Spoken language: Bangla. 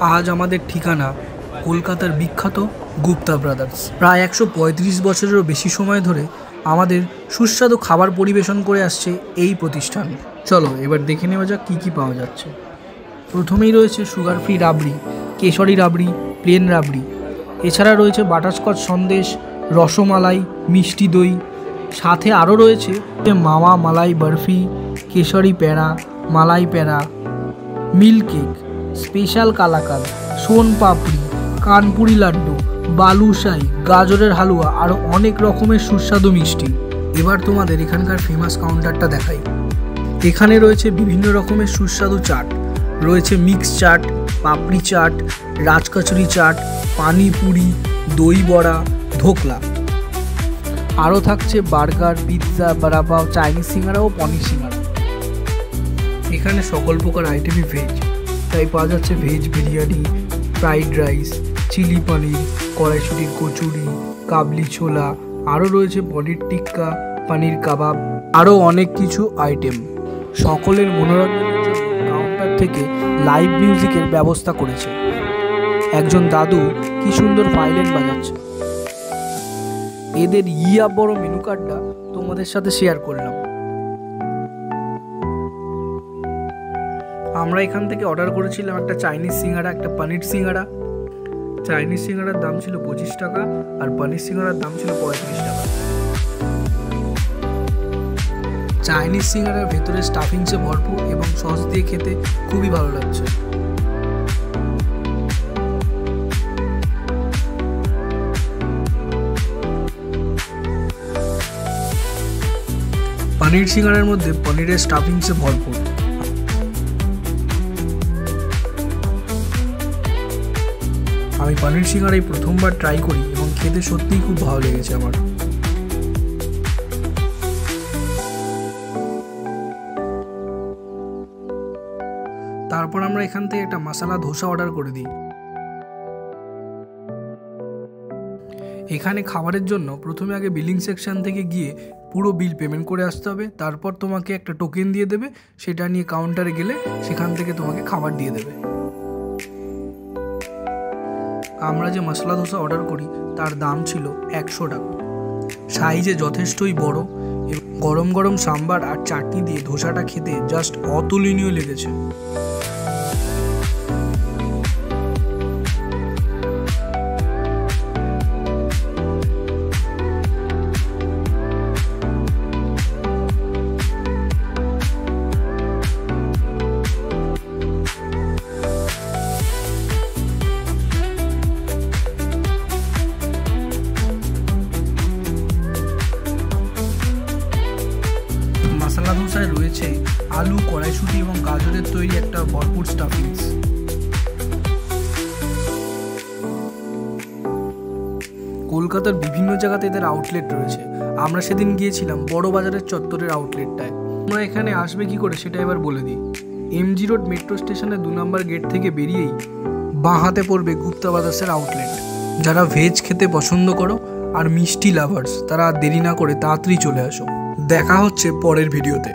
আজ আমাদের ঠিকানা কলকাতার বিখ্যাত গুপ্তা ব্রাদার্স। প্রায় ১৩৫ বছরেরও বেশি সময় ধরে আমাদের সুস্বাদু খাবার পরিবেশন করে আসছে এই প্রতিষ্ঠান। চলো এবার দেখে নেওয়া যাক কী কী পাওয়া যাচ্ছে। প্রথমেই রয়েছে সুগার ফ্রি রাবড়ি, কেশরি রাবড়ি, প্লেন রাবড়ি। এছাড়া রয়েছে বাটারস্কচ সন্দেশ, রসমালাই, মিষ্টি দই। সাথে আরও রয়েছে মাওয়া মালাই বরফি, কেশরি প্যাড়া, মালাই প্যাড়া, মিল্ক কেক, স্পেশাল কালাকাঁদ, সোন পাপড়ি, কানপুরি লাড্ডু, বালুশাই, গাজরের হালুয়া, আরও অনেক রকমের সুস্বাদু মিষ্টি। এবার তোমাদের এখানকার ফেমাস কাউন্টারটা দেখাই। এখানে রয়েছে বিভিন্ন রকমের সুস্বাদু চাট, রয়েছে মিক্স চাট, পাপড়ি চাট, রাজকচুরি চাট, পানিপুরি, দই বড়া, ধোকলা। আরও থাকছে বার্গার, পিৎজা, বড়াপাও, চাইনিজ সিঙ্গারা ও পনির সিঙ্গারা। এখানে সকল প্রকার আইটেমই ভেজ, তাই পাওয়া যাচ্ছে veg biryani, fried rice, chilli paneer, কড়াইশুটির কচুরি, কাবলি ছোলা, আরও রয়েছে পনির টিক্কা, পনির কাবাব, আরও অনেক কিছু আইটেম। সকলের মনোরঞ্জনের জন্য কাউন্টার থেকে লাইভ মিউজিকের ব্যবস্থা করেছে। একজন দাদু কি সুন্দর ভায়োলিন বাজাচ্ছে। এদের ইয়া বড় মেনু কার্ডটা তোমাদের সাথে শেয়ার করলাম। আমরা এখান থেকে অর্ডার করেছিলাম একটা চাইনিজ সিঙ্গারা, একটা পনির সিঙ্গারা। চাইনিজ সিঙ্গারার দাম ছিল 25 টাকা আর পনির সিঙ্গারার দাম ছিল 35 টাকা। চাইনিজ সিঙ্গারার ভেতরে স্টাফিংসে ভরপুর এবং সস দিয়ে খেতে খুবই ভালো লাগছে। পনির সিঙ্গারার মধ্যে পনিরের স্টাফিংসে ভরপুর। আমি পনির সিঙ্গারাই প্রথমবার ট্রাই করি এবং খেতে সত্যিই খুব ভালো লেগেছে আমার। তারপর আমরা এখান থেকে একটা মশলা ধোসা অর্ডার করে দিই। এখানে খাবারের জন্য প্রথমে আগে বিলিং সেকশন থেকে গিয়ে পুরো বিল পেমেন্ট করে আসতে হবে। তারপর তোমাকে একটা টোকেন দিয়ে দেবে, সেটা নিয়ে কাউন্টারে গেলে সেখান থেকে তোমাকে খাবার দিয়ে দেবে। আমরা যে মশলা ধোসা অর্ডার করি তার দাম ছিল 100 টাকা। সাইজে যথেষ্টই বড় এবং গরম গরম সাম্বার আর চাটনি দিয়ে ধোসাটা খেতে জাস্ট অতুলনীয় লেগেছে। মশলা ধোসায় রয়েছে আলু, কড়াইশুঁটি এবং গাজরের তৈরি একটা ভরপুর স্টাফিংস। কলকাতার বিভিন্ন জায়গাতে এদের আউটলেট রয়েছে। আমরা সেদিন গিয়েছিলাম বড় বাজারের চত্বরের আউটলেটটায়। তোমরা এখানে আসবে কি করে সেটা এবার বলে দিই। এমজি রোড মেট্রো স্টেশনের 2 নম্বর গেট থেকে বেরিয়েই বাঁ হাতে পড়বে গুপ্তা ব্রাদার্সের আউটলেট। যারা ভেজ খেতে পছন্দ করো আর মিষ্টি লাভার্স, তারা দেরি না করে তাড়াতাড়ি চলে আসো। দেখা হচ্ছে পরের ভিডিওতে।